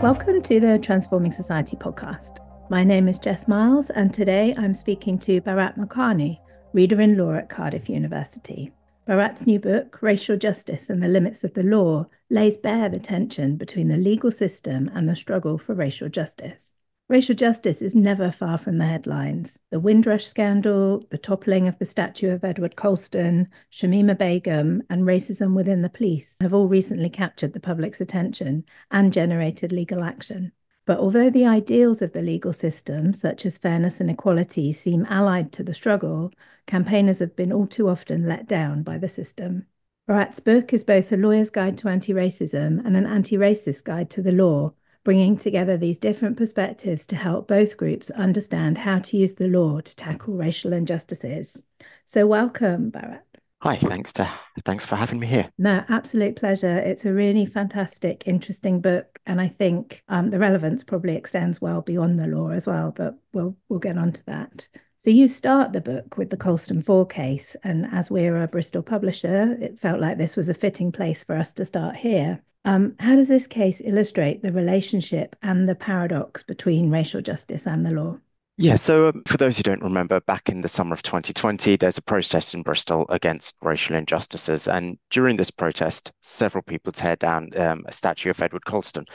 Welcome to the Transforming Society podcast. My name is Jess Miles, and today I'm speaking to Bharat Malkani, Reader in Law at Cardiff University. Bharat's new book, Racial Justice and the Limits of the Law, lays bare the tension between the legal system and the struggle for racial justice. Racial justice is never far from the headlines. The Windrush scandal, the toppling of the statue of Edward Colston, Shamima Begum, and racism within the police have all recently captured the public's attention and generated legal action. But although the ideals of the legal system, such as fairness and equality, seem allied to the struggle, campaigners have been all too often let down by the system. Bharat's book is both a lawyer's guide to anti-racism and an anti-racist guide to the law, bringing together these different perspectives to help both groups understand how to use the law to tackle racial injustices. So welcome, Bharat. Hi, thanks for having me here. No, absolute pleasure. It's a really fantastic, interesting book, and I think the relevance probably extends well beyond the law as well, but we'll get onto that. So you start the book with the Colston Four case, and as we're a Bristol publisher, it felt like this was a fitting place for us to start here. How does this case illustrate the relationship and the paradox between racial justice and the law? Yeah, so for those who don't remember, back in the summer of 2020, there's a protest in Bristol against racial injustices. And during this protest, several people tear down a statue of Edward Colston.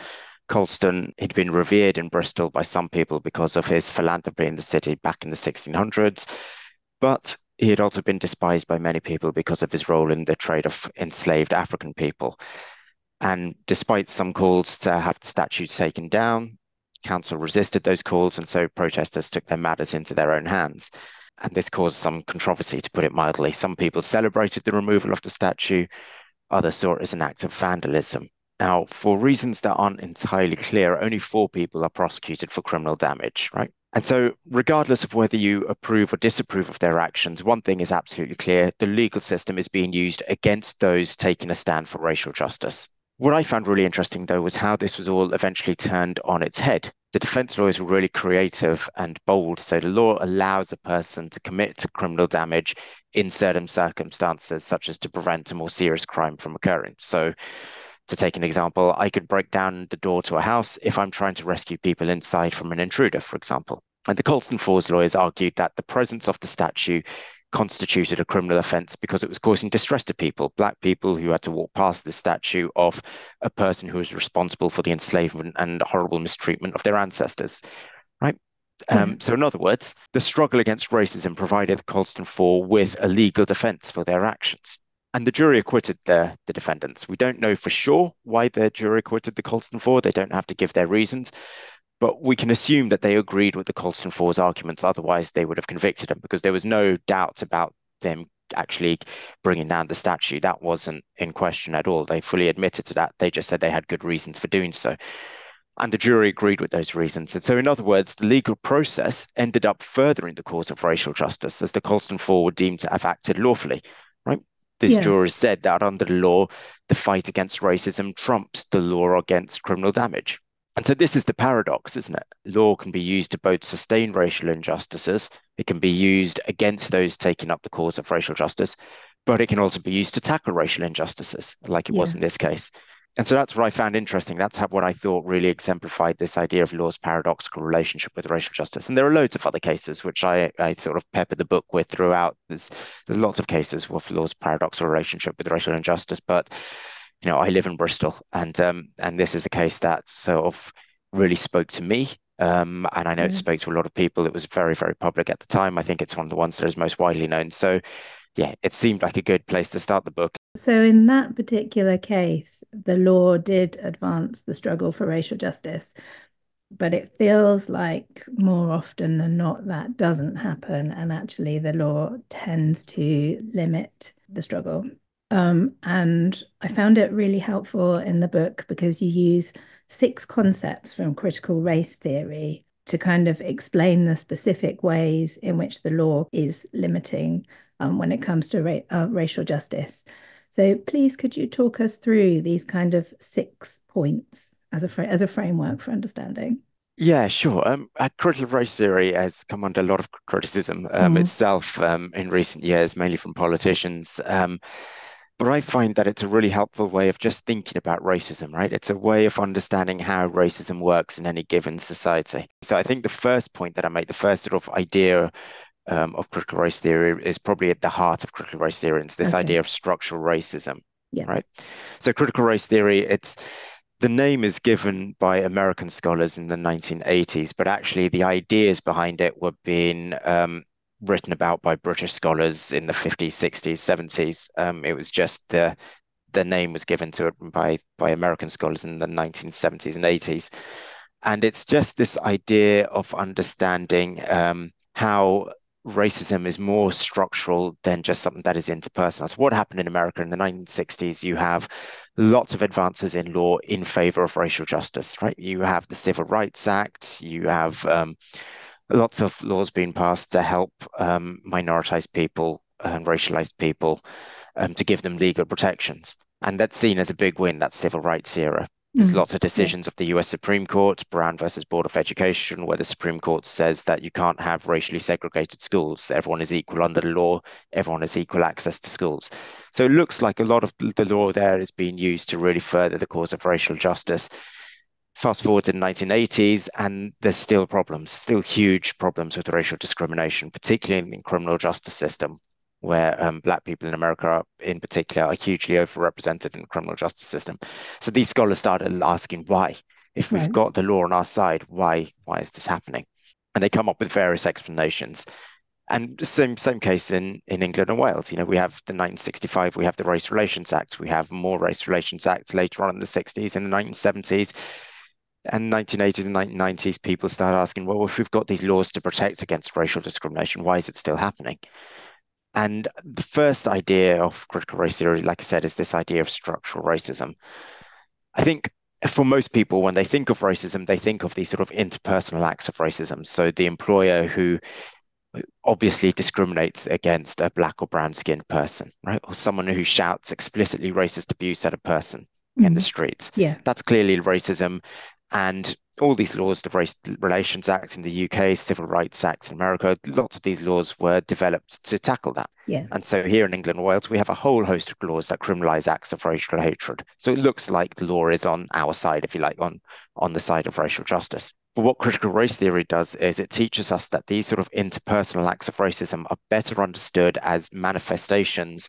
Colston had been revered in Bristol by some people because of his philanthropy in the city back in the 1600s, but he had also been despised by many people because of his role in the trade of enslaved African people. And despite some calls to have the statue taken down, council resisted those calls, and so protesters took their matters into their own hands. And this caused some controversy, to put it mildly. Some people celebrated the removal of the statue, others saw it as an act of vandalism. Now, for reasons that aren't entirely clear, only 4 people are prosecuted for criminal damage, right? And so, regardless of whether you approve or disapprove of their actions, one thing is absolutely clear: the legal system is being used against those taking a stand for racial justice. What I found really interesting, though, was how this was all eventually turned on its head. The defense lawyers were really creative and bold. So the law allows a person to commit criminal damage in certain circumstances, such as to prevent a more serious crime from occurring. So to take an example, I could break down the door to a house if I'm trying to rescue people inside from an intruder, for example. And the Colston Four's lawyers argued that the presence of the statue constituted a criminal offence because it was causing distress to people, Black people who had to walk past the statue of a person who was responsible for the enslavement and horrible mistreatment of their ancestors, right? Yeah. So in other words, the struggle against racism provided the Colston Four with a legal defence for their actions. And the jury acquitted the defendants. We don't know for sure why the jury acquitted the Colston Four. They don't have to give their reasons. But we can assume that they agreed with the Colston Four's arguments. Otherwise, they would have convicted them because there was no doubt about them actually bringing down the statue. That wasn't in question at all. They fully admitted to that. They just said they had good reasons for doing so. And the jury agreed with those reasons. And so, in other words, the legal process ended up furthering the cause of racial justice as the Colston Four were deemed to have acted lawfully, right? This Yeah. juror said that under the law, the fight against racism trumps the law against criminal damage. And so this is the paradox, isn't it? Law can be used to both sustain racial injustices, it can be used against those taking up the cause of racial justice, but it can also be used to tackle racial injustices, like it was Yeah. in this case. And so that's what I found interesting. That's what I thought really exemplified this idea of law's paradoxical relationship with racial justice. And there are loads of other cases which I sort of peppered the book with throughout. There's lots of cases with law's paradoxical relationship with racial injustice, but I live in Bristol, and this is a case that sort of really spoke to me. And I know it Yeah. spoke to a lot of people. It was very, very public at the time. I think it's one of the ones that is most widely known. So yeah, it seemed like a good place to start the book. So, in that particular case, the law did advance the struggle for racial justice, but it feels like more often than not that doesn't happen. And actually, the law tends to limit the struggle. And I found it really helpful in the book because you use 6 concepts from critical race theory to kind of explain the specific ways in which the law is limiting when it comes to racial justice. So please, could you talk us through these kind of 6 points as a framework for understanding? Yeah, sure. Critical race theory has come under a lot of criticism Mm. itself in recent years, mainly from politicians. But I find that it's a really helpful way of just thinking about racism, right? It's a way of understanding how racism works in any given society. So I think the first point that I make, the first sort of idea of critical race theory is probably at the heart of critical race theory. It's this Okay. idea of structural racism, Yeah. right? So critical race theory, it's the name is given by American scholars in the 1980s, but actually the ideas behind it were being written about by British scholars in the 50s, 60s, 70s. It was just the name was given to it by American scholars in the 1970s and 80s. And it's just this idea of understanding how racism is more structural than just something that is interpersonal. So what happened in America in the 1960s, you have lots of advances in law in favor of racial justice, right? You have the Civil Rights Act, you have lots of laws being passed to help minoritized people and racialized people to give them legal protections. And that's seen as a big win, that civil rights era. There's Mm. lots of Yeah. decisions of the US Supreme Court, Brown versus Board of Education, where the Supreme Court says that you can't have racially segregated schools. Everyone is equal under the law, everyone has equal access to schools. So it looks like a lot of the law there is being used to really further the cause of racial justice. Fast forward to the 1980s, and there's still problems, still huge problems with racial discrimination, particularly in the criminal justice system, where Black people in America, in particular, are hugely overrepresented in the criminal justice system. So these scholars started asking why. If we've Right. got the law on our side, why is this happening? And they come up with various explanations. And same case in England and Wales. You know, we have the 1965, we have the Race Relations Act, we have more Race Relations Acts later on in the 60s, in the 1970s and 1980s and 1990s, people start asking, well, if we've got these laws to protect against racial discrimination, why is it still happening? And the first idea of critical race theory, like I said, is this idea of structural racism. I think for most people, when they think of racism, they think of these sort of interpersonal acts of racism. So the employer who obviously discriminates against a black or brown skinned person, right? Or someone who shouts explicitly racist abuse at a person in the Mm. streets. Yeah. That's clearly racism. And all these laws, the Race Relations Act in the UK, Civil Rights Act in America, lots of these laws were developed to tackle that. Yeah. And so here in England and Wales, we have a whole host of laws that criminalize acts of racial hatred. So it looks like the law is on our side, if you like, on the side of racial justice. But what critical race theory does is it teaches us that these sort of interpersonal acts of racism are better understood as manifestations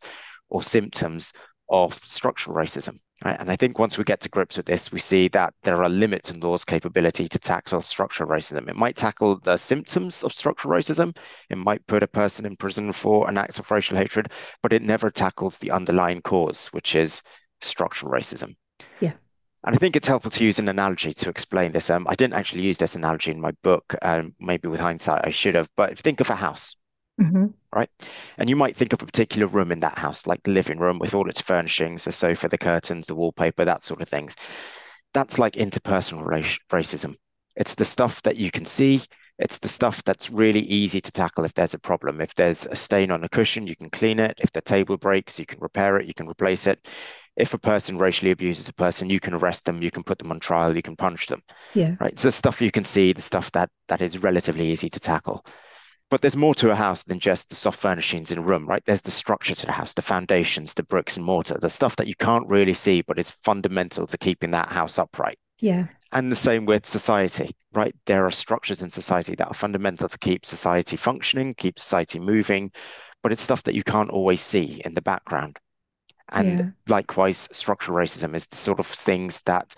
or symptoms of structural racism. Right? And I think once we get to grips with this, we see that there are limits in law's capability to tackle structural racism. It might tackle the symptoms of structural racism. It might put a person in prison for an act of racial hatred, but it never tackles the underlying cause, which is structural racism. Yeah. And I think it's helpful to use an analogy to explain this. I didn't actually use this analogy in my book. Maybe with hindsight, I should have. But think of a house, Hmm. right? And you might think of a particular room in that house, like the living room with all its furnishings, the sofa, the curtains, the wallpaper, that sort of things. That's like interpersonal racism. It's the stuff that you can see. It's the stuff that's really easy to tackle if there's a problem. If there's a stain on a cushion, you can clean it. If the table breaks, you can repair it, you can replace it. If a person racially abuses a person, you can arrest them, you can put them on trial, you can punish them, Yeah. right? It's the stuff you can see, the stuff that is relatively easy to tackle. But there's more to a house than just the soft furnishings in a room, right? There's the structure to the house, the foundations, the bricks and mortar, the stuff that you can't really see, but is fundamental to keeping that house upright. Yeah. And the same with society, right? There are structures in society that are fundamental to keep society functioning, keep society moving, but it's stuff that you can't always see in the background. And Yeah. likewise, structural racism is the sort of things that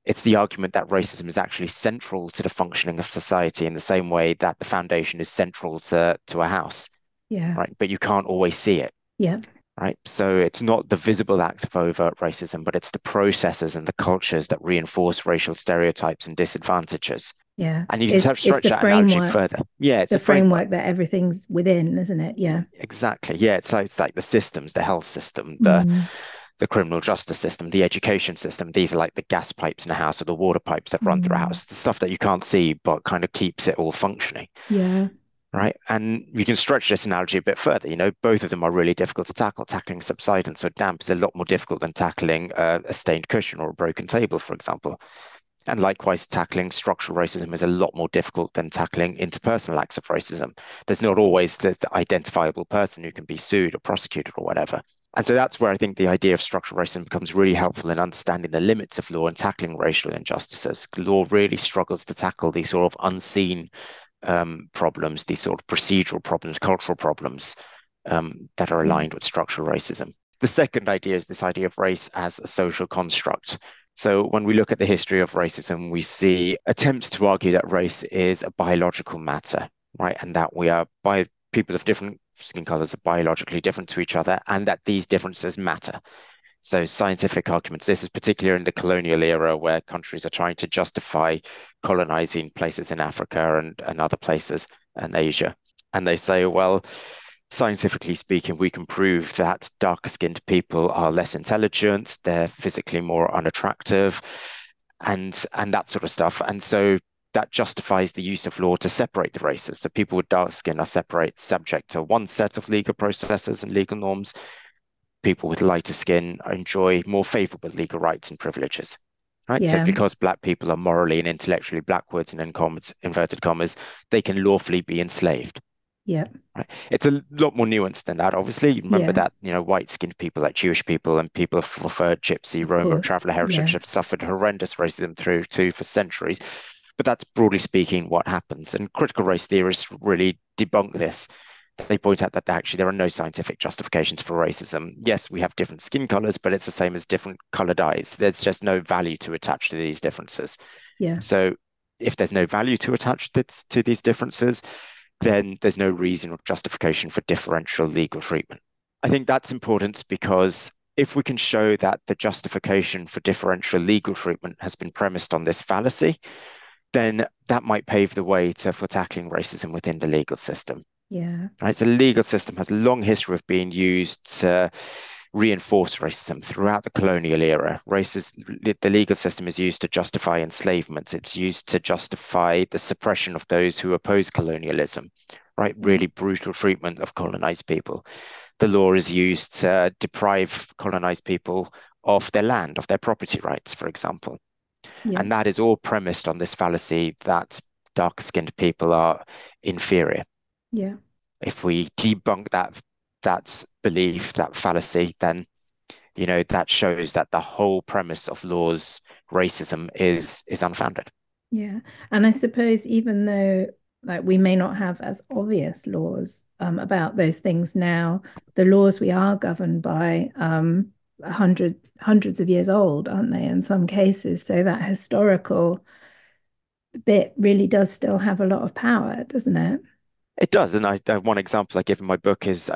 it's the argument that racism is actually central to the functioning of society in the same way that the foundation is central to a house, Yeah. right? But you can't always see it, Yeah. right? So it's not the visible act of overt racism, but it's the processes and the cultures that reinforce racial stereotypes and disadvantages. Yeah. And you can It's stretch the that analogy framework, further. Yeah, it's the a framework. framework that everything's within, isn't it? Yeah. Exactly. Yeah, it's like the systems, the health system, Mm. the criminal justice system, the education system. These are like the gas pipes in a house or the water pipes that run through a Mm. house, the stuff that you can't see, but kind of keeps it all functioning. Yeah. Right. And you can stretch this analogy a bit further. You know, both of them are really difficult to tackle. Tackling subsidence or damp is a lot more difficult than tackling a stained cushion or a broken table, for example. And likewise, tackling structural racism is a lot more difficult than tackling interpersonal acts of racism. There's not always the identifiable person who can be sued or prosecuted or whatever. And so that's where I think the idea of structural racism becomes really helpful in understanding the limits of law and tackling racial injustices. Law really struggles to tackle these sort of unseen problems, these sort of procedural problems, cultural problems that are Yeah. aligned with structural racism. The second idea is this idea of race as a social construct. So when we look at the history of racism, we see attempts to argue that race is a biological matter, right? And that we are by people of different skin colors are biologically different to each other, and that these differences matter. So scientific arguments, this is particularly in the colonial era where countries are trying to justify colonizing places in Africa and other places and Asia. And they say, well, scientifically speaking, we can prove that darker skinned people are less intelligent, they're physically more unattractive, and that sort of stuff. And so that justifies the use of law to separate the races. So people with dark skin are subject to one set of legal processes and legal norms. People with lighter skin enjoy more favorable legal rights and privileges. Right. So Yeah. because black people are morally and intellectually backwards and in inverted commas, they can lawfully be enslaved. Yeah. Right. It's a lot more nuanced than that. Obviously, you remember Yeah. that, white-skinned people like Jewish people and people of Gypsy, Of Roma, course. traveler heritage Yeah. have suffered horrendous racism through to for centuries. But that's broadly speaking what happens. And critical race theorists really debunk this. They point out that actually there are no scientific justifications for racism. Yes, we have different skin colors, but it's the same as different colored eyes. There's just no value to attach to these differences. Yeah. So if there's no value to attach to these differences, then there's no reason or justification for differential legal treatment. I think that's important because if we can show that the justification for differential legal treatment has been premised on this fallacy, then that might pave the way for tackling racism within the legal system. Yeah. Right? So the legal system has a long history of being used to reinforce racism throughout the colonial era. The legal system is used to justify enslavement. It's used to justify the suppression of those who oppose colonialism, right? Yeah. Really brutal treatment of colonized people. The law is used to deprive colonized people of their land, of their property rights, for example. Yeah. And that is all premised on this fallacy that darker skinned people are inferior. Yeah. If we debunk that belief, that fallacy, then that shows that the whole premise of laws racism is unfounded. Yeah. And I suppose even though like we may not have as obvious laws about those things now, the laws we are governed by hundreds of years old, aren't they, in some cases? So that historical bit really does still have a lot of power, doesn't it? It does, and one example I give in my book is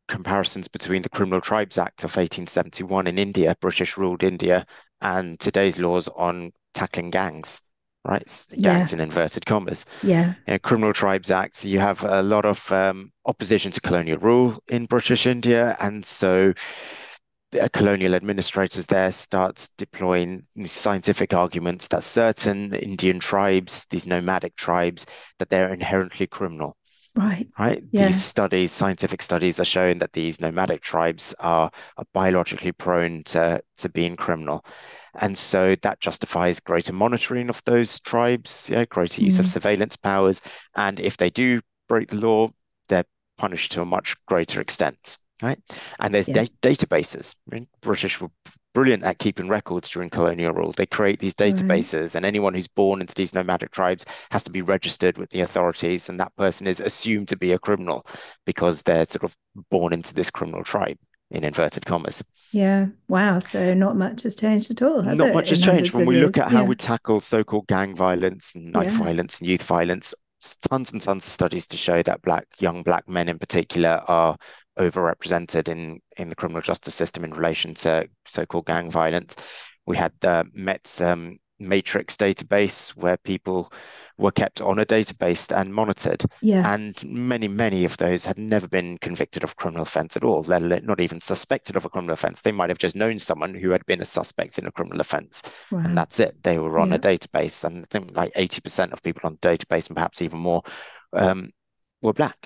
comparisons between the Criminal Tribes Act of 1871 in India, British ruled India, and today's laws on tackling gangs, right? Yeah. Gangs in inverted commas. Yeah. Criminal Tribes Act, you have a lot of opposition to colonial rule in British India, and so colonial administrators there start deploying scientific arguments that certain Indian tribes, these nomadic tribes, that they're inherently criminal. Right. Right? These Yeah. scientific studies are showing that these nomadic tribes are biologically prone to being criminal. And so that justifies greater monitoring of those tribes, yeah, greater use of Mm. surveillance powers. And if they do break the law, they're punished to a much greater extent, right? And there's Yeah. databases. I mean, British were brilliant at keeping records during colonial rule. They create these Right. databases, and anyone who's born into these nomadic tribes has to be registered with the authorities, and that person is assumed to be a criminal because they're sort of born into this criminal tribe, in inverted commas. Yeah. Wow. So not much has changed at all, has Not it, much has in changed hundreds when of we look years? at how Yeah. we tackle so-called gang violence and knife Yeah. violence and youth violence. Tons and tons of studies to show that young black men in particular are overrepresented in the criminal justice system in relation to so-called gang violence. We had the Met's Matrix database where people were kept on a database and monitored. Yeah. And many of those had never been convicted of criminal offence at all, let alone not even suspected of a criminal offence. They might have just known someone who had been a suspect in a criminal offence, and Wow. that's it. They were on a Yeah. database, and I think like 80% of people on the database, and perhaps even more, um, were black.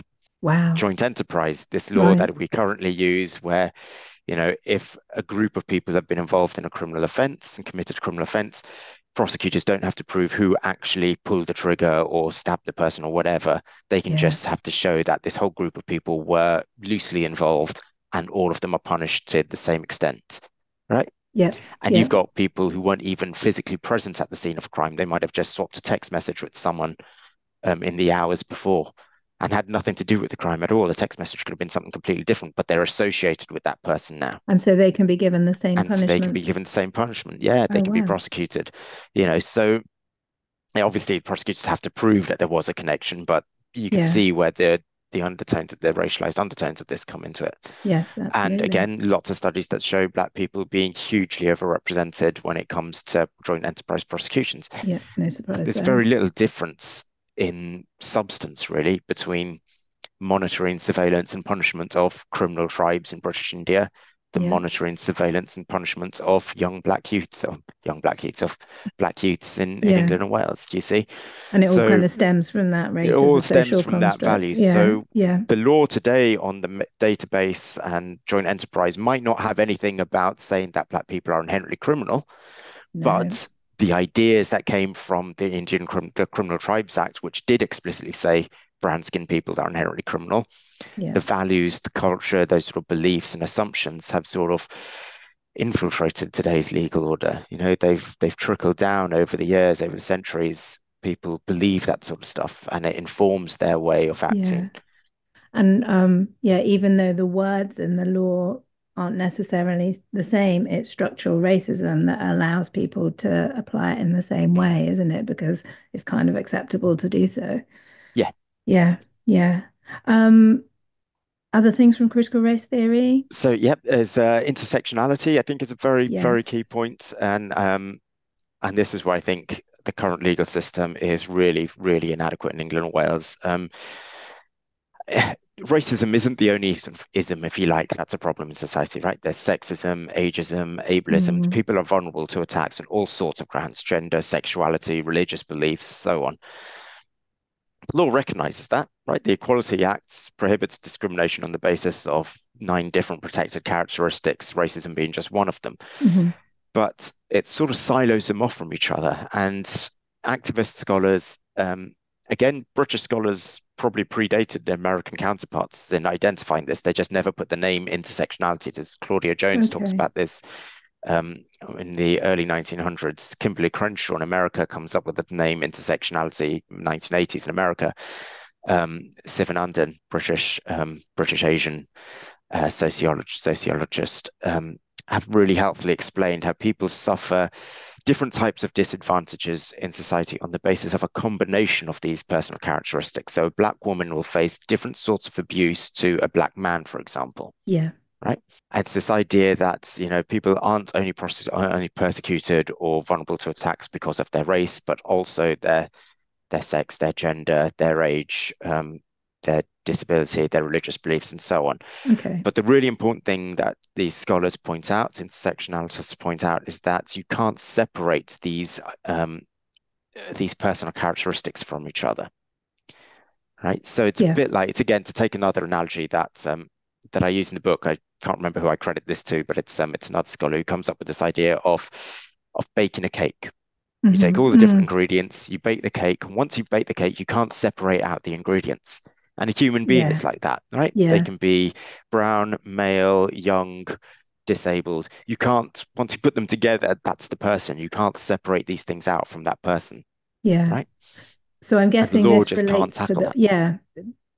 Wow. Joint enterprise, this law Right. that we currently use, where if a group of people have been involved in a criminal offence and committed a criminal offence, prosecutors don't have to prove who actually pulled the trigger or stabbed the person or whatever. They can Yeah. just have to show that this whole group of people were loosely involved and all of them are punished to the same extent, right? Yeah. And you've Yeah. got people who weren't even physically present at the scene of a crime. They might have just swapped a text message with someone in the hours before and had nothing to do with the crime at all. The text message could have been something completely different, but they're associated with that person now. And so they can be given the same And so they can be punishment. given the same punishment. Yeah, they Oh, can be wow. prosecuted, so obviously prosecutors have to prove that there was a connection, but you can Yeah. see where the undertones of the racialized undertones of this come into it. Yes, And absolutely. again, lots of studies that show Black people being hugely overrepresented when it comes to joint enterprise prosecutions. Yeah. No surprise There's there. very little difference in substance, really, between monitoring, surveillance, and punishment of criminal tribes in British India, the Yeah. monitoring, surveillance, and punishment of of black youths in Yeah. England and Wales. Do you see? And it all kind So of stems from that it race as all a stems social from that construct. value. Yeah. So Yeah. the law today on the database and joint enterprise might not have anything about saying that black people are inherently criminal, No. but the ideas that came from the Criminal Tribes Act, which did explicitly say brown-skinned people are inherently criminal, Yeah. the values, the culture, those sort of beliefs and assumptions have sort of infiltrated today's legal order. They've trickled down over the years, over the centuries. People believe that sort of stuff, and it informs their way of Yeah. acting. And yeah, even though the words in the law aren't necessarily the same, it's structural racism that allows people to apply it in the same Mm. way, isn't it? Because it's kind of acceptable to do so. Yeah. Yeah, yeah. Um, Other things from critical race theory? So, yep, there's intersectionality, I think is a very, very Yes. key point. And this is where I think the current legal system is really, really inadequate in England and Wales. Racism isn't the only sort of ism, if you like, that's a problem in society, right? There's sexism, ageism, ableism. Mm, People are vulnerable to attacks on all sorts of grounds, gender, sexuality, religious beliefs, so on. The law recognizes that, right? The Equality Act prohibits discrimination on the basis of 9 different protected characteristics, racism being just one of them. mhm. But it sort of silos them off from each other. And activist scholars, again, British scholars probably predated their American counterparts in identifying this. They just never put the name intersectionality. As Claudia Jones talks Okay. about this um, in the early 1900s. Kimberly Crenshaw in America comes up with the name intersectionality, 1980s in America. Sivanandan, British Asian sociologist, have really helpfully explained how people suffer different types of disadvantages in society on the basis of a combination of these personal characteristics. So a black woman will face different sorts of abuse to a black man, for example, Yeah. right? It's this idea that, people aren't only persecuted or vulnerable to attacks because of their race, but also their sex, their gender, their age, their disability, their religious beliefs, and so on. Okay. But the really important thing that these scholars point out, intersectionalists point out, is that you can't separate these personal characteristics from each other, right? So it's a Yeah. bit like, it's again, to take another analogy that I use in the book. I can't remember who I credit this to, but it's another scholar who comes up with this idea of baking a cake. You take Hmm. all the different Mm. ingredients, you bake the cake, and once you bake the cake, you can't separate out the ingredients. And a human being Yeah. is like that, right? They Yeah. can be brown, male, young, disabled. You can't, once you put them together, that's the person. You can't separate these things out from that person, Yeah. right? So I'm And the guessing law this just can't relates to tackle the, that. yeah,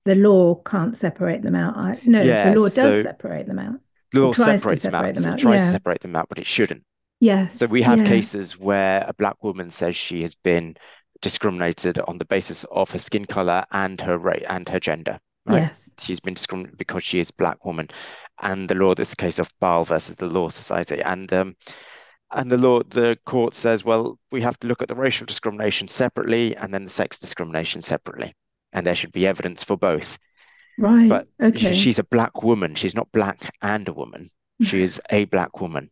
the law can't separate them out. No, the Yeah, law does so separate them out. the It law tries to separates them separate out. them It out. tries to Yeah. separate them out, but it shouldn't. So Yes. we have Yeah. cases where a black woman says she has been discriminated on the basis of her skin color and her race and her gender, right? Yes. She's been discriminated because she is a black woman. And the law, this is a case of Ball versus the Law Society. And the court says, well, we have to look at the racial discrimination separately and then the sex discrimination separately. And there should be evidence for both. Right. But Okay. she's a black woman. She's not black and a woman. She is a black woman.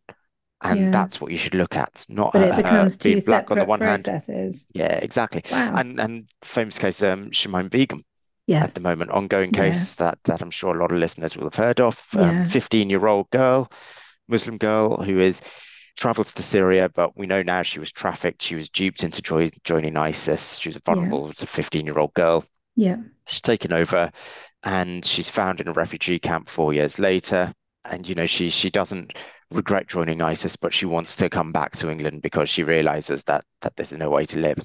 And Yeah. that's what you should look at, not But it her becomes two being black on the separate one hand. processes. Yeah, exactly. Wow. And famous case, Shamima Begum at the Yes. moment, ongoing Yeah. case that I'm sure a lot of listeners will have heard of. Yeah. 15-year-old girl, Muslim girl who is travels to Syria, but we know now she was trafficked. She was duped into joining ISIS. She was Yeah. vulnerable. It's a 15-year-old girl. Yeah. She's taken over and she's found in a refugee camp 4 years later. and she doesn't regret joining ISIS, but she wants to come back to England because she realizes that there's no way to live.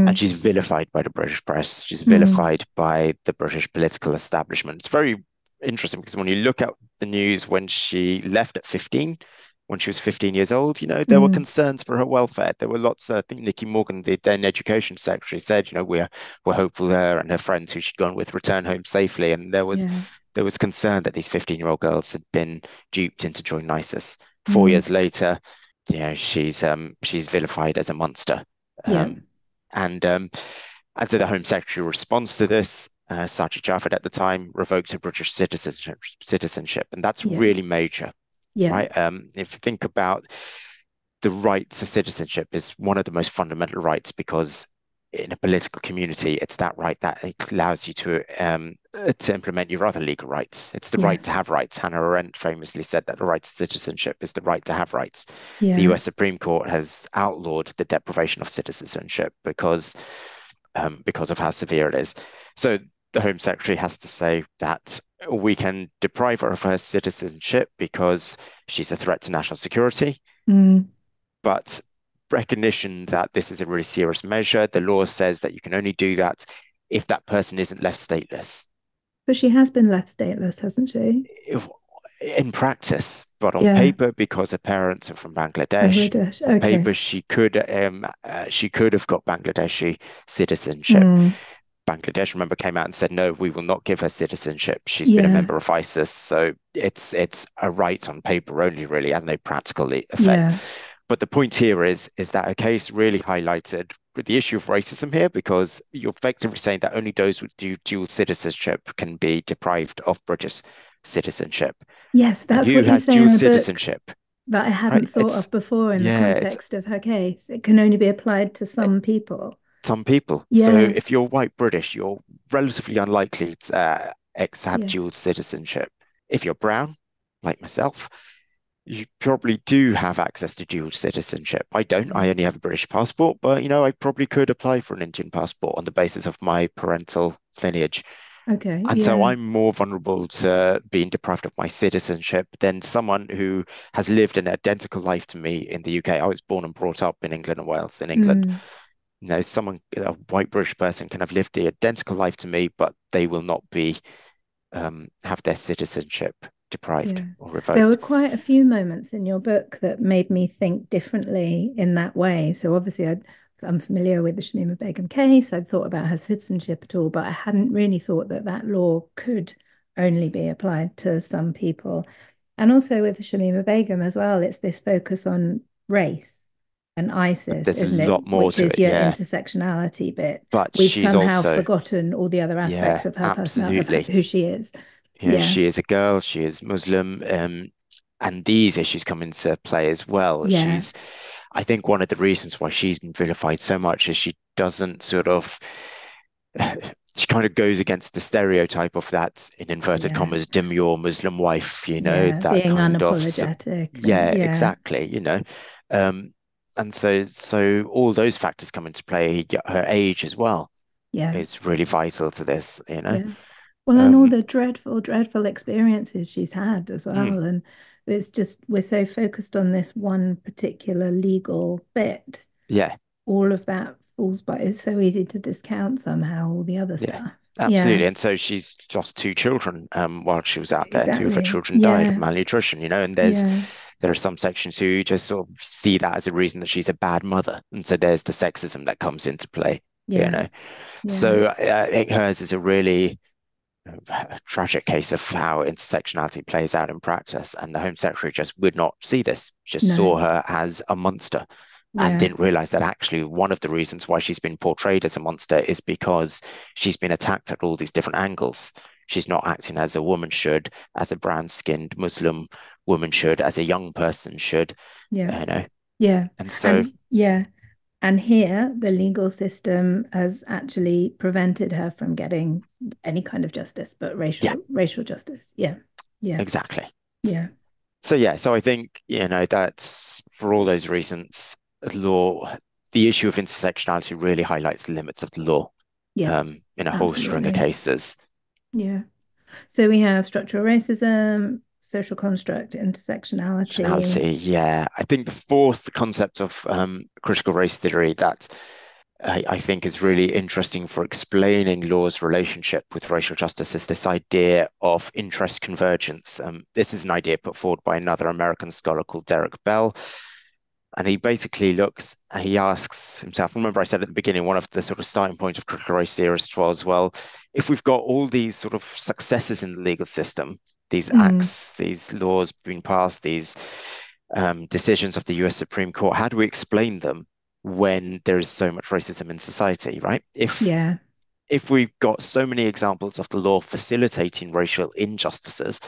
And Mm, she's vilified by the British press. She's mm, vilified by the British political establishment. It's very interesting because when you look at the news when she left at 15, when she was 15 years old, there were mm. concerns for her welfare. There were lots, I think Nicky Morgan, the then education secretary, said, we're hopeful her and her friends who she'd gone with return home safely. And Yeah. there was concern that these 15-year-old girls had been duped into joining ISIS. 4 years Mm, later, she's vilified as a monster. yeah. Um, and and so the Home Secretary responds to this. Sajid Javid at the time revoked her British citizenship, and that's Yeah. really major, Yeah. right? If you think about the right to citizenship is one of the most fundamental rights because in a political community, it's that right that allows you to implement your other legal rights. It's the right to Yes. have rights. Hannah Arendt famously said that the right to citizenship is the right to have rights. The Yeah. US Supreme Court has outlawed the deprivation of citizenship because of how severe it is. So the Home Secretary has to say that we can deprive her of her citizenship because she's a threat to national security, Mm. but recognition that this is a really serious measure. The law says that you can only do that if that person isn't left stateless. But she has been left stateless, hasn't she? If, in practice, but on Yeah. paper, because her parents are from Bangladesh, Bangladesh. on Okay. paper she could have got Bangladeshi citizenship. Mm. Bangladesh, remember, came out and said, no, we will not give her citizenship. She's been a Yeah. member of ISIS. So it's a right on paper only, really, has no practical effect. Yeah. But the point here is that a case really highlighted the issue of racism here because you're effectively saying that only those with dual citizenship can be deprived of British citizenship. Yes, And that's who what you has say dual in the book citizenship, that I right? hadn't thought of before in the Yeah, it's context of her case. It can only be applied to some people. some people. So Yeah. if you're white British, you're relatively unlikely to have Yes. dual citizenship. If you're brown, like myself, you probably do have access to dual citizenship. I don't. I Mm. only have a British passport, but I probably could apply for an Indian passport on the basis of my parental lineage. Okay. And so Yeah. I'm more vulnerable to being deprived of my citizenship than someone who has lived an identical life to me in the UK. I was born and brought up in England and Wales, in England. Mm. A white British person can have lived the identical life to me, but they will not be have their citizenship deprived Yeah. or There were revoked. quite a few moments in your book that made me think differently in that way. So obviously I'm familiar with the Shamima Begum case. I'd thought about her citizenship at all, but I hadn't really thought that that law could only be applied to some people. And also with the Shamima Begum as well, it's this focus on race and ISIS, There's a isn't it? lot more Which to is it, your yeah. intersectionality bit. But We've she's somehow also, forgotten all the other aspects yeah, of her personality, of absolutely. who she is. Yeah, She is a girl, she is Muslim, and these issues come into play as well. yeah, I think one of the reasons why she's been vilified so much is she doesn't she kind of goes against the stereotype of that, in inverted yeah. commas, demure Muslim wife, Yeah, that being kind of, unapologetic and yeah, yeah, exactly. Um, and so all those factors come into play. Her age as well yeah, is really vital to this. yeah. Well, and all Um, the dreadful, dreadful experiences she's had as mm, well. And it's just, we're so focused on this one particular legal bit. yeah, All of that falls by, it's so easy to discount somehow all the other yeah, stuff. Yeah, absolutely. And so she's lost two children while she was out there. Two of her exactly. children died of Yeah, malnutrition. And yeah, there are some sections who just sort of see that as a reason that she's a bad mother. And so there's the sexism that comes into play, you yeah, know. yeah. So I think hers is a really tragic case of how intersectionality plays out in practice. And the Home Secretary just would not see this, just No, saw her as a monster and yeah, didn't realize that actually one of the reasons why she's been portrayed as a monster is because she's been attacked at all these different angles. She's not acting as a woman should, as a brown-skinned Muslim woman should, as a young person should, yeah, you know. yeah. And so, And yeah, and here, the legal system has actually prevented her from getting any kind of justice, but yeah, racial justice. Yeah. Yeah. exactly. Yeah. So yeah, so I think, that's for all those reasons, law, the issue of intersectionality really highlights the limits of the law, Yeah. in a whole string of Absolutely. cases. Yeah. So we have structural racism, social construct, intersectionality. Nationality, yeah. I think the fourth concept of critical race theory that I think is really interesting for explaining law's relationship with racial justice is this idea of interest convergence. This is an idea put forward by another American scholar called Derek Bell. And he basically he asks himself, remember I said at the beginning, one of the sort of starting points of critical race theorists was, well, if we've got all these sort of successes in the legal system, these Mm, acts, these laws being passed, these decisions of the US Supreme Court, how do we explain them when there is so much racism in society, right? yeah. If we've got so many examples of the law facilitating racial injustices,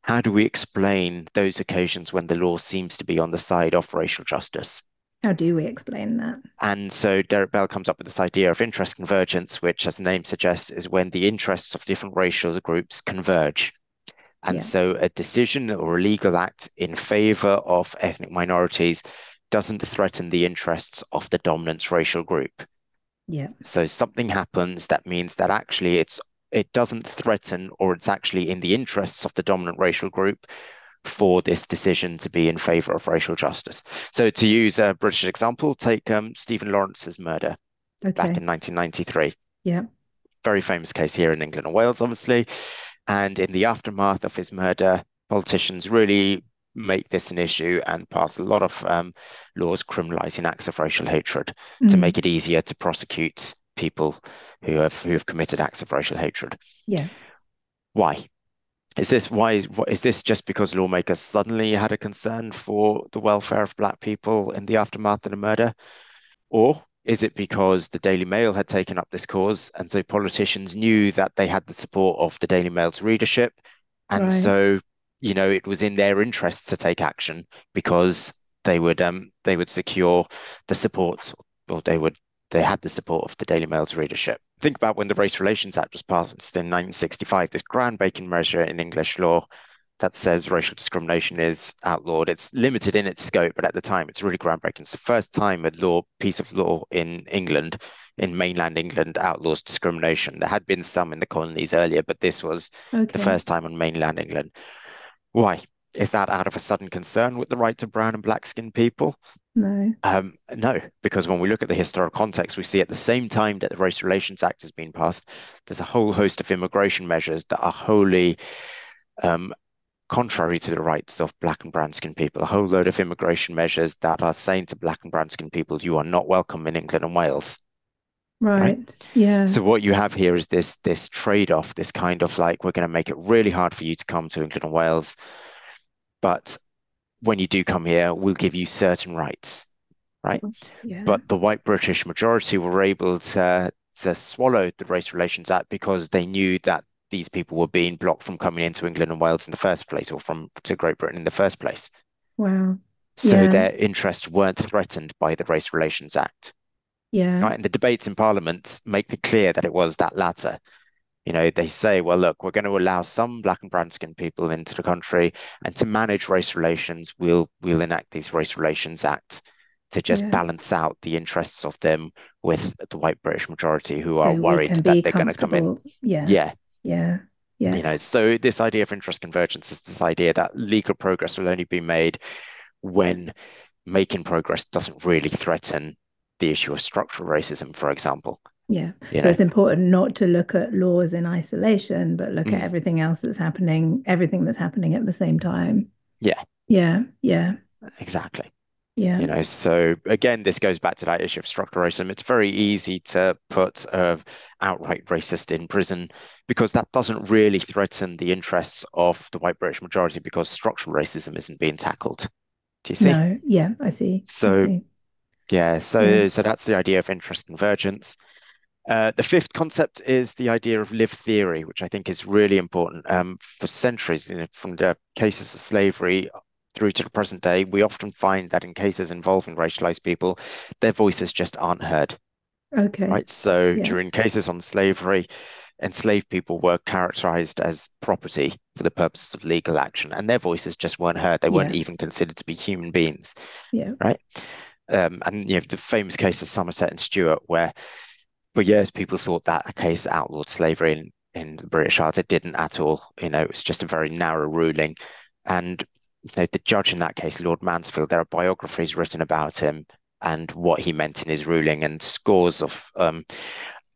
how do we explain those occasions when the law seems to be on the side of racial justice? How do we explain that? And so Derek Bell comes up with this idea of interest convergence, which, as the name suggests, is when the interests of different racial groups converge. And Yeah. so a decision or a legal act in favor of ethnic minorities doesn't threaten the interests of the dominant racial group. Yeah. So something happens that means that actually it doesn't threaten, or it's actually in the interests of the dominant racial group for this decision to be in favor of racial justice. So to use a British example, take Stephen Lawrence's murder back Okay. in 1993. Yeah. Very famous case here in England and Wales, obviously. And in the aftermath of his murder, politicians really make this an issue and pass a lot of laws criminalizing acts of racial hatred to make Mm, it easier to prosecute people who have committed acts of racial hatred. yeah. Why? Is this just because lawmakers suddenly had a concern for the welfare of Black people in the aftermath of the murder? Or is it because the Daily Mail had taken up this cause, and so politicians knew that they had the support of the Daily Mail's readership, and Right. so it was in their interests to take action because they would secure the support, or they had the support of the Daily Mail's readership. Think about when the Race Relations Act was passed in 1965, this groundbreaking measure in English law that says racial discrimination is outlawed. It's limited in its scope, but at the time, it's really groundbreaking. It's the first time a piece of law in England, in mainland England, outlaws discrimination. There had been some in the colonies earlier, but this was the Okay. first time on mainland England. Why? Is that out of a sudden concern with the rights of brown and black skinned people? No. No, because when we look at the historical context, we see at the same time that the Race Relations Act has been passed, there's a whole host of immigration measures that are wholly um, contrary to the rights of black and brown skinned people, a whole load of immigration measures that are saying to black and brown skinned people, you are not welcome in England and Wales, right? Right. Yeah. So what you have here is this trade-off, this kind of like, we're going to make it really hard for you to come to England and Wales, but when you do come here, we'll give you certain rights, right? Gosh. Yeah. But the white British majority were able to swallow the Race Relations Act because they knew that these people were being blocked from coming into England and Wales in the first place, or from to Great Britain in the first place. Wow. So Yeah. their interests weren't threatened by the Race Relations Act. Yeah. Right? And the debates in Parliament make it clear that it was that latter. They say, well, look, we're going to allow some black and brown skinned people into the country, and to manage race relations, we'll enact these Race Relations Act to just Yeah. balance out the interests of them with the white British majority who are So we worried can that be they're going to come in. comfortable. Yeah. Yeah, Yeah. Yeah. so this idea of interest convergence is this idea that legal progress will only be made when making progress doesn't really threaten the issue of structural racism, for example. Yeah. You So know, it's important not to look at laws in isolation, but look at mm, everything else that's happening, everything that's happening at the same time. yeah, Yeah. Yeah. exactly. Yeah. So again, this goes back to that issue of structural racism. It's very easy to put outright racist in prison because that doesn't really threaten the interests of the white British majority because structural racism isn't being tackled. Do you see? No. Yeah. I see. I So see. yeah, Yeah. so that's the idea of interest convergence. The fifth concept is the idea of lived theory, which I think is really important. For centuries, from the cases of slavery through to the present day, we often find that in cases involving racialized people, their voices just aren't heard, Okay. right? So Yeah. during cases on slavery, enslaved people were characterized as property for the purposes of legal action, and their voices just weren't heard. They weren't Yeah. even considered to be human beings, Yeah. right? And the famous case of Somerset and Stewart, where for years people thought that a case outlawed slavery in the British Isles. It didn't at all. It was just a very narrow ruling. And the judge in that case, Lord Mansfield, there are biographies written about him and what he meant in his ruling, and scores of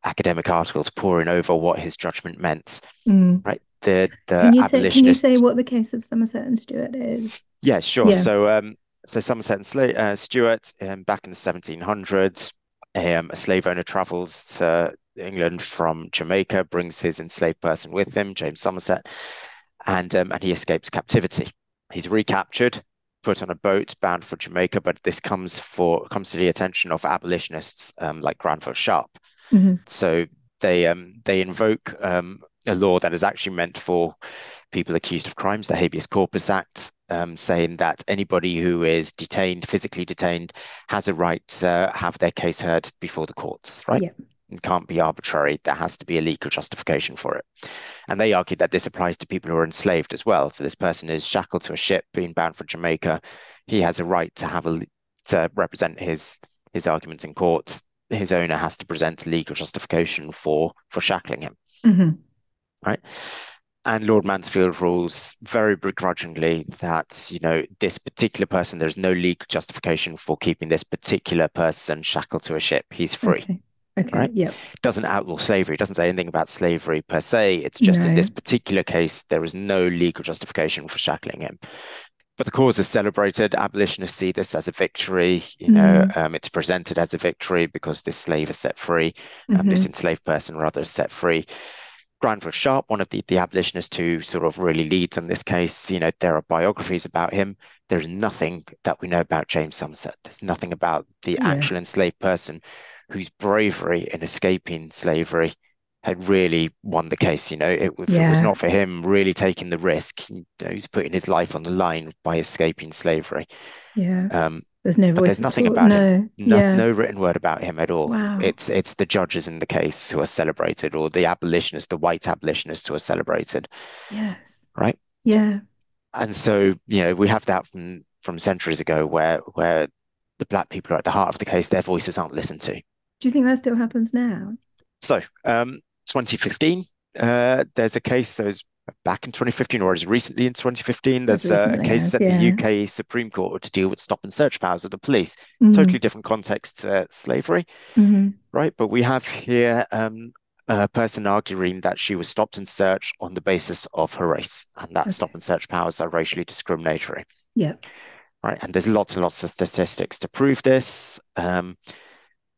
academic articles poring over what his judgment meant. Mm. Right, the Can you say abolitionist. what the case of Somerset and Stuart is? Yeah, sure. Yeah. So Somerset and Stuart, back in the 1700s, a slave owner travels to England from Jamaica, brings his enslaved person with him, James Somerset, and he escapes captivity. He's recaptured, put on a boat bound for Jamaica, but this comes to the attention of abolitionists like Granville Sharp. Hmm. So they invoke a law that is actually meant for people accused of crimes, the Habeas Corpus Act, saying that anybody who is detained, physically detained, has a right to have their case heard before the courts, right? Yeah. It can't be arbitrary. There has to be a legal justification for it. And they argued that this applies to people who are enslaved as well. So this person is shackled to a ship being bound for Jamaica. He has a right to to represent his arguments in court. His owner has to present legal justification for shackling him, Hmm. right? And Lord Mansfield rules very begrudgingly that, this particular person, there's no legal justification for keeping this particular person shackled to a ship. He's free, Okay. Okay. right? Yep. Doesn't outlaw slavery, doesn't say anything about slavery per se. It's just in this No. particular case, there is no legal justification for shackling him. But the cause is celebrated. Abolitionists see this as a victory. Mm. It's presented as a victory because this slave is set free, this Hmm. enslaved person rather is set free. Granville Sharp, one of the abolitionists who sort of really leads on this case, there are biographies about him. There's nothing that we know about James Somerset. There's nothing about the Yeah. actual enslaved person whose bravery in escaping slavery had really won the case. If it was Yeah. not for him really taking the risk, he's putting his life on the line by escaping slavery. Yeah. Um, There's no but there's voice at nothing all. about him. No. No, Yeah. no written word about him at all. Wow. It's the judges in the case who are celebrated, or the abolitionists, the white abolitionists who are celebrated, Yes. right? Yeah. And so, we have that from centuries ago where the black people are at the heart of the case, their voices aren't listened to. Do you think that still happens now? So, 2015, there's a case. So it's back in 2015, or as recently in 2015, As there's a recently case as, at the yeah. UK Supreme Court to deal with stop and search powers of the police. Totally Mm. different context to slavery, Hmm. right? But we have here a person arguing that she was stopped and searched on the basis of her race, and that stop Okay. and search powers are racially discriminatory, Yeah. right? And there's lots and lots of statistics to prove this.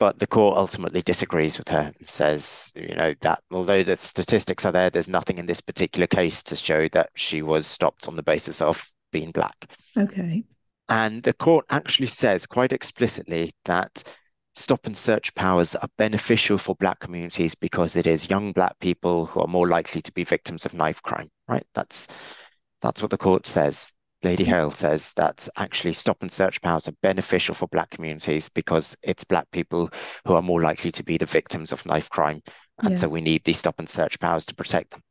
But the court ultimately disagrees with her and says, that although the statistics are there, there's nothing in this particular case to show that she was stopped on the basis of being black. Okay. And the court actually says quite explicitly that stop and search powers are beneficial for black communities because it is young black people who are more likely to be victims of knife crime, right? That's what the court says. Lady Hale says that actually stop and search powers are beneficial for black communities because it's black people who are more likely to be the victims of knife crime. And Yeah. so we need these stop and search powers to protect them.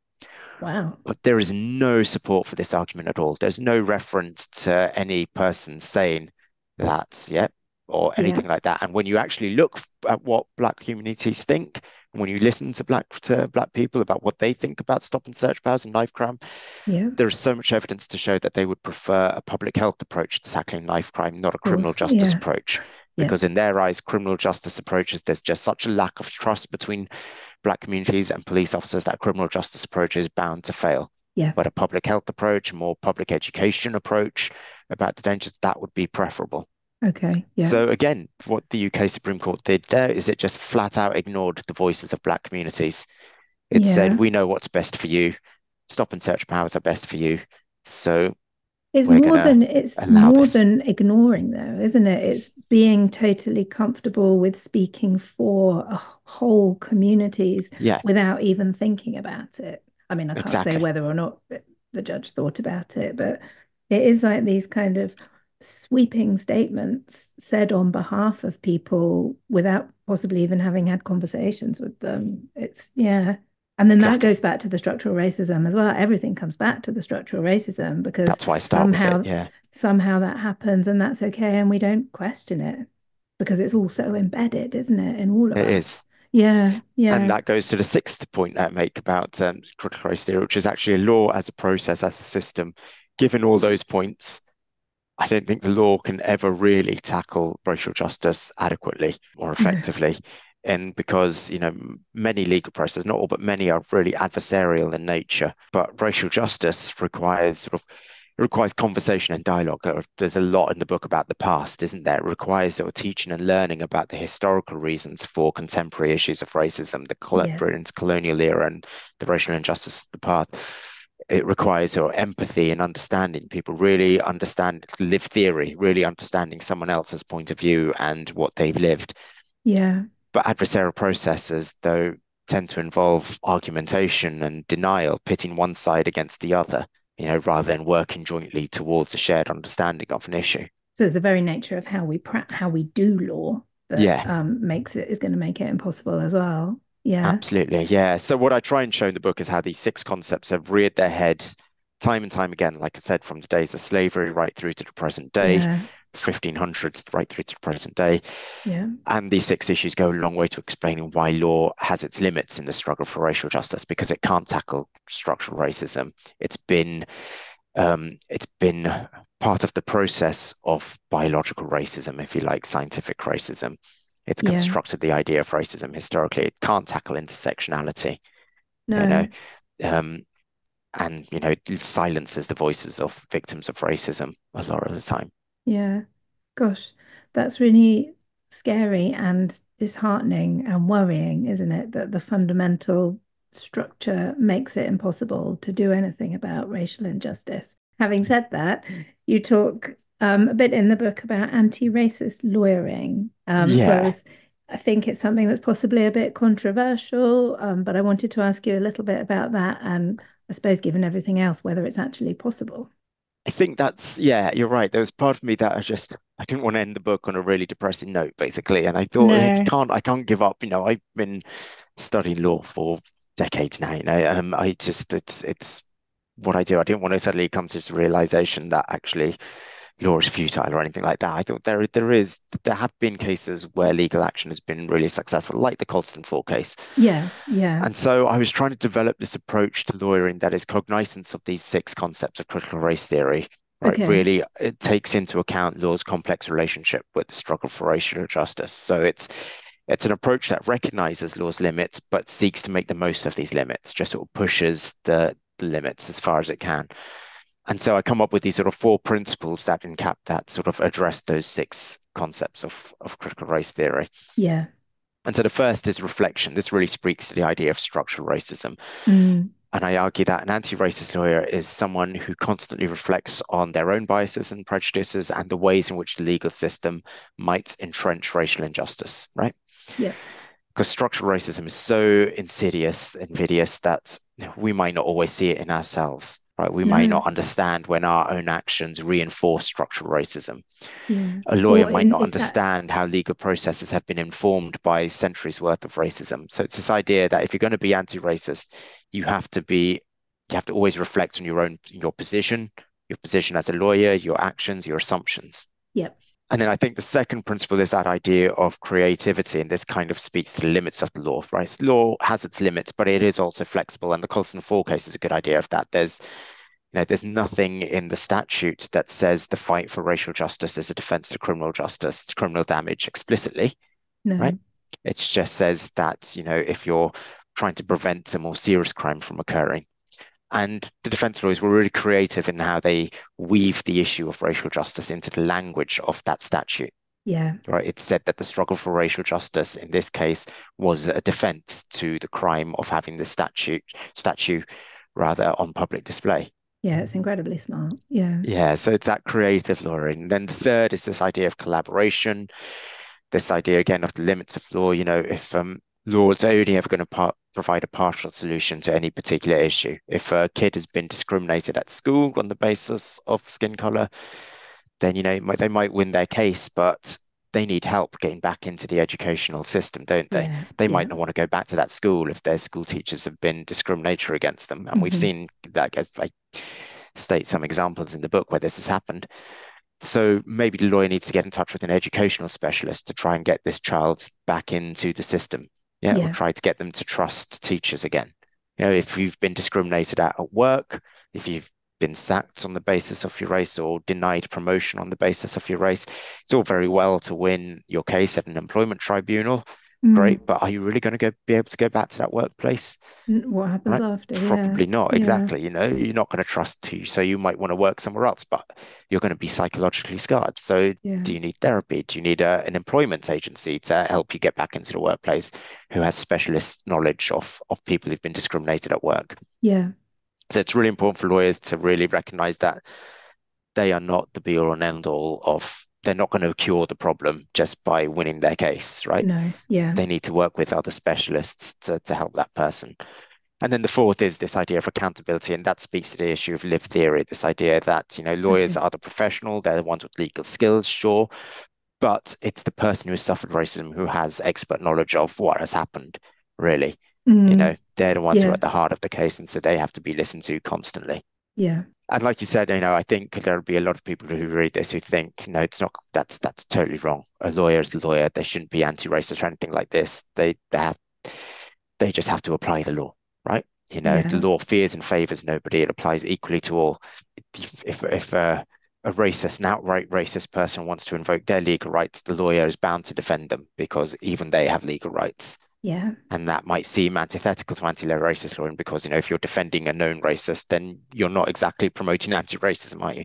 Wow. But there is no support for this argument at all. There's no reference to any person saying that, yeah, or Yeah. anything like that. And when you actually look at what black communities think, and when you listen to black people about what they think about stop and search powers and knife crime, Yeah. there is so much evidence to show that they would prefer a public health approach to tackling knife crime, not a Of criminal course. justice Yeah. approach. Yeah. Because in their eyes, criminal justice approaches, there's just such a lack of trust between black communities and police officers that criminal justice approach is bound to fail. Yeah. But a public health approach, a more public education approach about the dangers, that would be preferable. Okay. Yeah. So again, what the UK Supreme Court did there is it just flat out ignored the voices of black communities. It said, Yeah. we know what's best for you. Stop and search powers are best for you. So It's we're more going to than it's allow more this. than ignoring though, isn't it? It's being totally comfortable with speaking for a whole communities Yeah, without even thinking about it. I mean, I can't say exactly. whether or not the judge thought about it, but it is like these kind of sweeping statements said on behalf of people without possibly even having had conversations with them. It's yeah. And then that Exactly. goes back to the structural racism as well. Everything comes back to the structural racism because That's why I start with it. somehow Yeah, somehow that happens and that's okay and we don't question it because it's all so embedded, isn't it, in all of it is. us? Yeah, And yeah. that goes to the sixth point I make about critical race theory, which is actually a law as a process, as a system, given all those points, I don't think the law can ever really tackle racial justice adequately or No. effectively. And because, many legal processes, not all, but many are really adversarial in nature. But racial justice requires it requires conversation and dialogue. There's a lot in the book about the past, isn't there? It requires sort of teaching and learning about the historical reasons for contemporary issues of racism, the Yeah. Britain's colonial era and the racial injustice of the past. It requires sort of empathy and understanding. People really understand live theory, really understanding someone else's point of view and what they've lived. Yeah. But adversarial processes, though, tend to involve argumentation and denial, pitting one side against the other, rather than working jointly towards a shared understanding of an issue. So it's the very nature of how we do law that Yeah, makes it is going to make it impossible as well. Yeah. absolutely. Yeah. So what I try and show in the book is how these six concepts have reared their head time and time again, like I said, from the days of slavery right through to the present day, Yeah. 1500s right through to the present day. Yeah. And these six issues go a long way to explaining why law has its limits in the struggle for racial justice because it can't tackle structural racism. It's been part of the process of biological racism, if you like, scientific racism. It's Yeah. constructed the idea of racism historically. It can't tackle intersectionality, you know, No. um, and it silences the voices of victims of racism a lot of the time. Yeah. Gosh, that's really scary and disheartening and worrying, isn't it? That the fundamental structure makes it impossible to do anything about racial injustice. Having said that, you talk a bit in the book about anti-racist lawyering. Yeah, I think it's something that's possibly a bit controversial, but I wanted to ask you a little bit about that and I suppose given everything else, whether it's actually possible. I think yeah, you're right. There was part of me that I didn't want to end the book on a really depressing note, basically. And I thought No. I can't give up. I've been studying law for decades now. It's what I do. I didn't want to suddenly come to this realization that actually law is futile or anything like that. I thought there have been cases where legal action has been really successful, like the Colston Four case. Yeah, yeah. And so I was trying to develop this approach to lawyering that is cognizance of these six concepts of critical race theory, right? Okay. Really, it takes into account law's complex relationship with the struggle for racial justice. So it's an approach that recognizes law's limits, but seeks to make the most of these limits, just sort of pushes the limits as far as it can. And so I come up with these sort of four principles that sort of address those six concepts of critical race theory. Yeah. And so the first is reflection. This really speaks to the idea of structural racism. Mm, And I argue that an anti-racist lawyer is someone who constantly reflects on their own biases and prejudices and the ways in which the legal system might entrench racial injustice, right? yeah. Because structural racism is so insidious, invidious that we might not always see it in ourselves, right? We might No. not understand when our own actions reinforce structural racism. Yeah. A lawyer Or might in not is that understand how legal processes have been informed by centuries worth of racism. So it's this idea that if you're going to be anti-racist, you have to be, you have to always reflect on your position as a lawyer, your actions, your assumptions. yeah. And then I think the second principle is that idea of creativity, and this kind of speaks to the limits of the law, right? Law has its limits, but it is also flexible. And the Colston Four case is a good idea of that. There's nothing in the statute that says the fight for racial justice is a defense to criminal justice, to criminal damage explicitly, right? No. It just says that, if you're trying to prevent a more serious crime from occurring. And the defense lawyers were really creative in how they weave the issue of racial justice into the language of that statute. Yeah. Right? It said that the struggle for racial justice in this case was a defense to the crime of having the statue rather on public display. Yeah. It's incredibly smart. Yeah. Yeah, so it's that creative lawyering. Then the third is this idea of collaboration, this idea again of the limits of law. If law is only ever going to provide a partial solution to any particular issue. If a kid has been discriminated at school on the basis of skin color, then they might win their case, but they need help getting back into the educational system, don't they? Yeah. They might Yeah. not want to go back to that school if their school teachers have been discriminatory against them. And we've Hmm. seen that, as I state some examples in the book where this has happened. So maybe the lawyer needs to get in touch with an educational specialist to try and get this child back into the system. Yeah, or Yeah. try to get them to trust teachers again. If you've been discriminated at work, if you've been sacked on the basis of your race or denied promotion on the basis of your race. It's all very well to win your case at an employment tribunal. Mm. Great, but are you really going to be able to go back to that workplace? What happens Right? after? Yeah. Probably not, Yeah. exactly. You're not going to trust who, so you might want to work somewhere else, but you're going to be psychologically scarred. So, Yeah. do you need therapy? Do you need an employment agency to help you get back into the workplace who has specialist knowledge of people who've been discriminated at work? Yeah. So, it's really important for lawyers to really recognize that they are not the be all and end all of, they're not going to cure the problem just by winning their case, right? No. Yeah. They need to work with other specialists to help that person. And then the fourth is this idea of accountability, and that speaks to the issue of lived theory, this idea that, lawyers Okay. are the professional, they're the ones with legal skills, sure, but it's the person who has suffered racism who has expert knowledge of what has happened, really. Mm. They're the ones who are Yeah. at the heart of the case, and so they have to be listened to constantly. Yeah. And like you said, I think there'll be a lot of people who read this who think, no, it's not, that's totally wrong. A lawyer is a lawyer. They shouldn't be anti-racist or anything like this. They just have to apply the law, right? The Yeah. law fears and favors nobody. It applies equally to all. If a racist, an outright racist person wants to invoke their legal rights, the lawyer is bound to defend them because even they have legal rights. Yeah. And that might seem antithetical to anti-racist law, and because if you're defending a known racist, then you're not exactly promoting anti-racism, are you?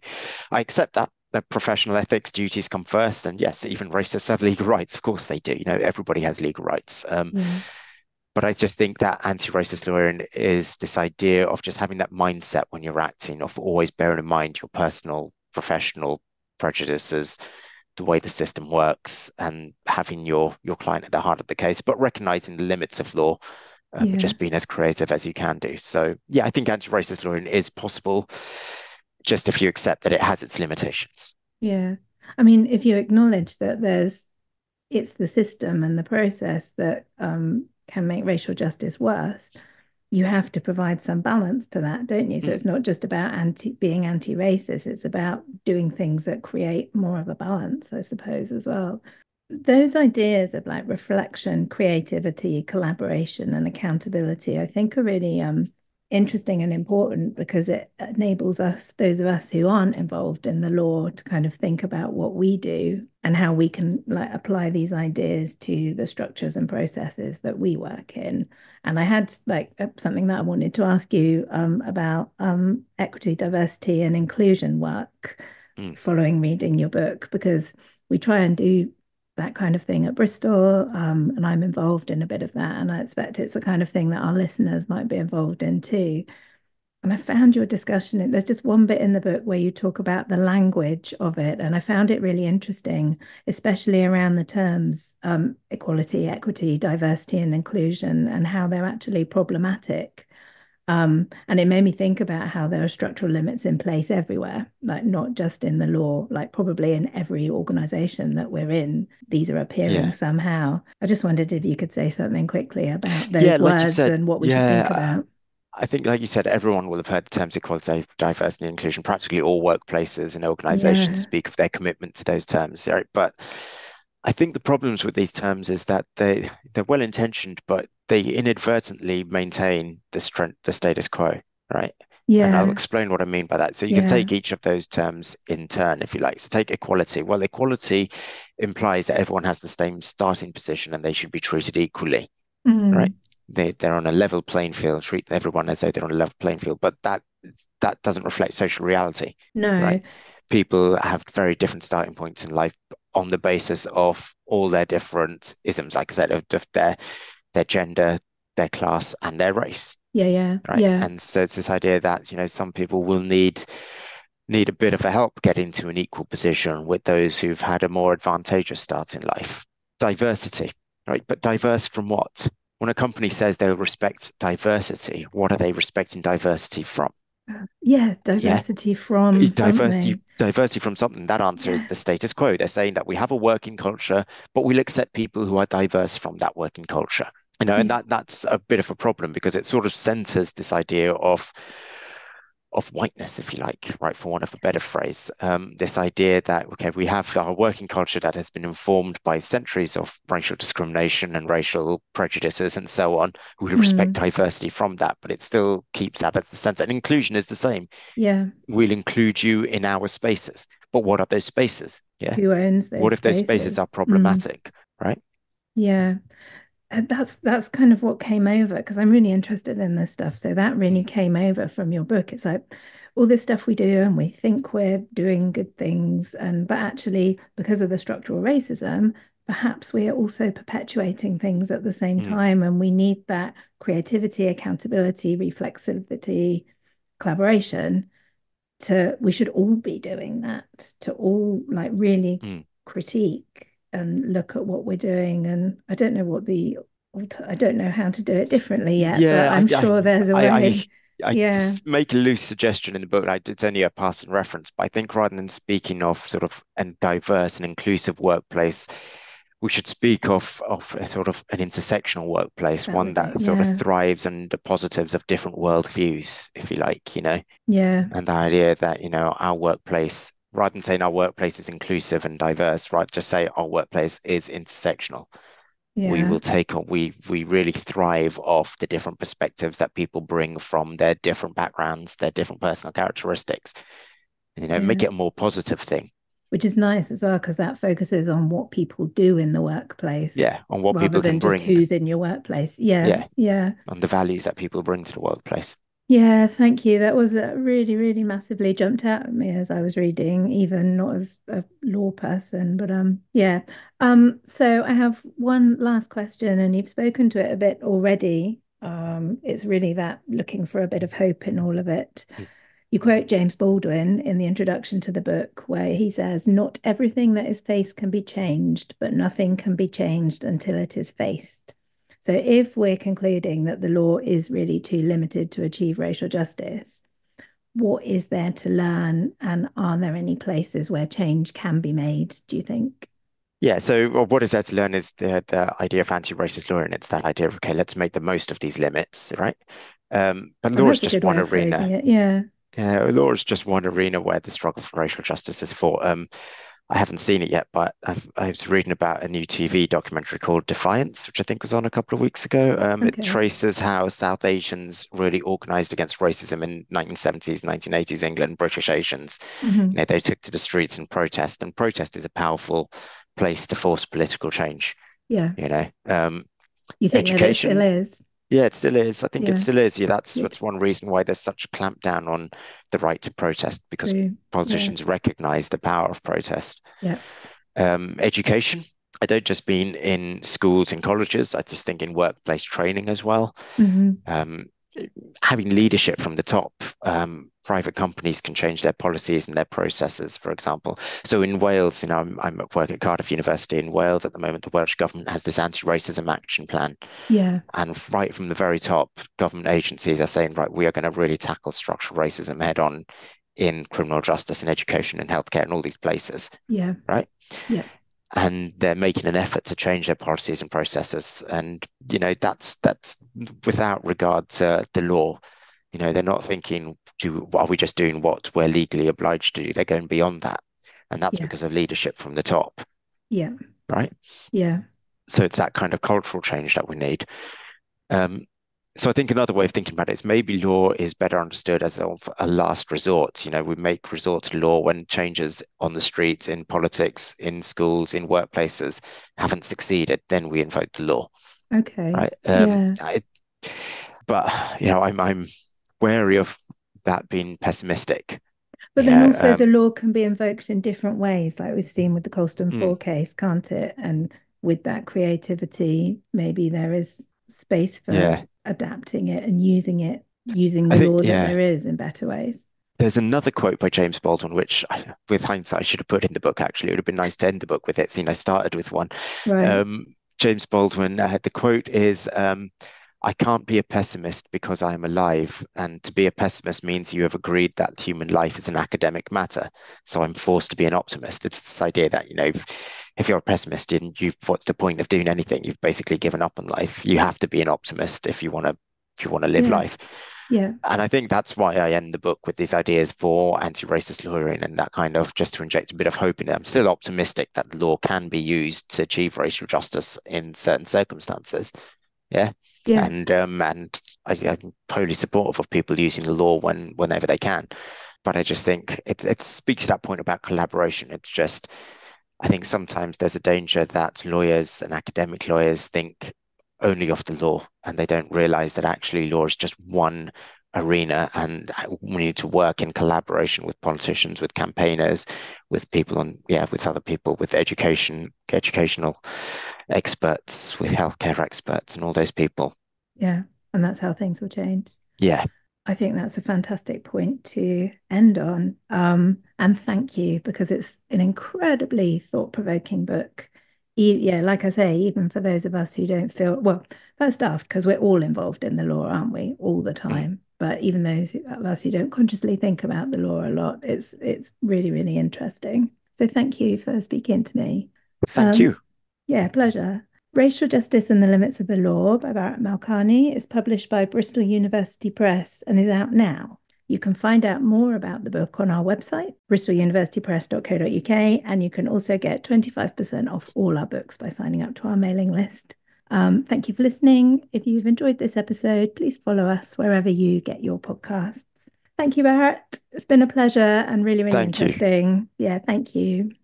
I accept that professional ethics duties come first, and yes, even racists have legal rights. Of course they do. Everybody has legal rights. Yeah. But I just think that anti-racist lawyering is this idea of just having that mindset when you're acting, of always bearing in mind your personal, professional prejudices, the way the system works, and having your client at the heart of the case, but recognizing the limits of law, and Yeah. just being as creative as you can do. So yeah, I think anti-racist lawyering is possible, just if you accept that it has its limitations. Yeah. I mean, if you acknowledge that it's the system and the process that can make racial justice worse, you have to provide some balance to that, don't you? So Mm, it's not just about being anti-racist, it's about doing things that create more of a balance, I suppose, as well. Those ideas of like reflection, creativity, collaboration, and accountability, I think are really interesting and important because it enables us, those of us who aren't involved in the law, to kind of think about what we do and how we can like apply these ideas to the structures and processes that we work in. And I had like something that I wanted to ask you about equity, diversity, and inclusion work mm. following reading your book, because we try and do that kind of thing at Bristol, and I'm involved in a bit of that, and I expect it's the kind of thing that our listeners might be involved in too. And I found your discussion, there's just one bit in the book where you talk about the language of it, and I found it really interesting, especially around the terms equality, equity, diversity, and inclusion, and how they're actually problematic. And it made me think about how there are structural limits in place everywhere, like not just in the law, like probably in every organization that we're in, these are appearing Yeah. somehow. I just wondered if you could say something quickly about Yeah, those like you words said, and what we should think yeah, about. I think, like you said, everyone will have heard the terms equality, diversity, and inclusion. Practically all workplaces and organizations Yeah. speak of their commitment to those terms, right? But I think the problems with these terms is that they're well intentioned, but they inadvertently maintain the status quo, right? And I'll Yeah. explain what I mean by that. So you can Yeah. take each of those terms in turn, if you like. So take equality. Well, equality implies that everyone has the same starting position and they should be treated equally, right? Mm. They're on a level playing field, treat everyone as though they're on a level playing field, but that doesn't reflect social reality, No. right? People have very different starting points in life on the basis of all their different isms, like I said, of their gender, their class, and their race, Yeah. Yeah. right? Yeah. And so it's this idea that, some people will need a bit of a help getting to an equal position with those who've had a more advantageous start in life. Diversity, right? But diverse from what? When a company says they'll respect diversity, what are they respecting diversity from? Yeah. Yeah, Diversity from diversity something. diversity from something. That answer is the Yes. status quo. They're saying that we have a working culture, but we'll accept people who are diverse from that working culture. And Yeah. that's a bit of a problem because it sort of centers this idea of of whiteness, if you like, right, for want of a better phrase. This idea that, okay, we have our working culture that has been informed by centuries of racial discrimination and racial prejudices and so on. We respect Mm. diversity from that, but it still keeps that as the center. And inclusion is the same. Yeah. We'll include you in our spaces. But what are those spaces? Yeah. Who owns What those if those spaces spaces? are problematic, right? Yeah. That's kind of what came over because I'm really interested in this stuff. So that really Mm, came over from your book. It's like all this stuff we do and we think we're doing good things, and but actually because of the structural racism, perhaps we are also perpetuating things at the same mm, time, and we need that creativity, accountability, reflexivity, collaboration to we should all be doing that to all like really mm. critique and look at what we're doing. And I don't know what the I don't know how to do it differently yet, but Yeah, I'm sure there's a way. I Yeah, make a loose suggestion in the book. Like it's only a passing reference, but I think rather than speaking of sort of a diverse and inclusive workplace, we should speak of a sort of an intersectional workplace, that one was it. that sort of Yeah, thrives on the positives of different worldviews, if you like, yeah, and the idea that, our workplace, rather than saying our workplace is inclusive and diverse, right, just say our workplace is intersectional. We yeah, will take on, we really thrive off the different perspectives that people bring from their different backgrounds, their different personal characteristics, yeah. make it a more positive thing. Which is nice as well because that focuses on what people do in the workplace Yeah, on what rather people can than just bring. who's in your workplace. Yeah, Yeah, yeah. on the values that people bring to the workplace. Yeah, thank you. That was really, really massively jumped out at me as I was reading, even not as a law person, but yeah. So I have one last question, and you've spoken to it a bit already. It's really that looking for a bit of hope in all of it. You quote James Baldwin in the introduction to the book, where he says, "Not everything that is faced can be changed, but nothing can be changed until it is faced." So, if we're concluding that the law is really too limited to achieve racial justice, what is there to learn? And are there any places where change can be made, do you think? Yeah, so well, what is there to learn is the idea of anti-racist law, and it's that idea of, okay, let's make the most of these limits, right? But Oh, law is that's a just good way one of phrasing arena. it. Yeah. Yeah, law is just one arena where the struggle for racial justice is fought. I haven't seen it yet, but I was reading about a new TV documentary called Defiance, which I think was on a couple of weeks ago. It Okay. traces how South Asians really organized against racism in 1970s, 1980s England, British Asians. Hmm. They took to the streets and protest is a powerful place to force political change. Yeah. You know, um, You think that it still education, is? yeah, it still is. I think it Yeah. still is. Yeah, Good. that's one reason why there's such a clampdown on the right to protest because True. Yeah. politicians recognize the power of protest. Yeah. Education, I don't just mean in schools and colleges. I just think in workplace training as well. Hmm. Um, Having leadership from the top. Private companies can change their policies and their processes, for example. So in Wales, I'm at work at Cardiff University in Wales at the moment. The Welsh government has this anti-racism action plan. Yeah. And right from the very top, government agencies are saying, right, we are going to really tackle structural racism head on in criminal justice and education and healthcare and all these places, Yeah. right? Yeah. And they're making an effort to change their policies and processes. And, that's without regard to the law. They're not thinking, are we just doing what we're legally obliged to do? They're going beyond that. And that's Yeah. because of leadership from the top, Yeah. right? Yeah. So it's that kind of cultural change that we need. Um, so I think another way of thinking about it is maybe law is better understood as a last resort. We make resort to law when changes on the streets, in politics, in schools, in workplaces haven't succeeded. Then we invoke the law, Okay. right? Yeah. But I'm wary of that being pessimistic. But You then know, also the um, law can be invoked in different ways, like we've seen with the Colston mm, Four case, can't it? And with that creativity, maybe there is space for yeah, adapting it and using I the think law that yeah. there is in better ways. There's another quote by James Baldwin, which, with hindsight, I should have put in the book. Actually, it would have been nice to end the book with it. Seeing I started with one. Right. James Baldwin. The quote is, "I can't be a pessimist because I am alive, and to be a pessimist means you have agreed that human life is an academic matter. So I'm forced to be an optimist." It's this idea that if you're a pessimist, what's the point of doing anything? You've basically given up on life. You have to be an optimist if you want to if you want to live Yeah. life. Yeah. And I think that's why I end the book with these ideas for anti-racist lawyering and that kind of just to inject a bit of hope in it. I'm still optimistic that the law can be used to achieve racial justice in certain circumstances. Yeah. Yeah. And I'm totally supportive of people using the law whenever they can. But I just think it speaks to that point about collaboration. It's just I think sometimes there's a danger that lawyers and academic lawyers think only of the law and they don't realize that actually law is just one arena and we need to work in collaboration with politicians, with campaigners, with people with other people, with educational experts, with healthcare experts and all those people. Yeah. And that's how things will change. Yeah, I think that's a fantastic point to end on. And thank you, because it's an incredibly thought-provoking book. Yeah, like I say, even for those of us who don't feel, well, that's daft because we're all involved in the law, aren't we? All the mm, time. But even those of us who don't consciously think about the law a lot, it's really, really interesting. So thank you for speaking to me. thank Um, you. yeah, pleasure. Racial Justice and the Limits of the Law by Bharat Malkani is published by Bristol University Press and is out now. You can find out more about the book on our website, bristoluniversitypress.co.uk, and you can also get 25% off all our books by signing up to our mailing list. Thank you for listening. If you've enjoyed this episode, please follow us wherever you get your podcasts. Thank you, Bharat. It's been a pleasure and really, really Thank you. interesting. Yeah, thank you.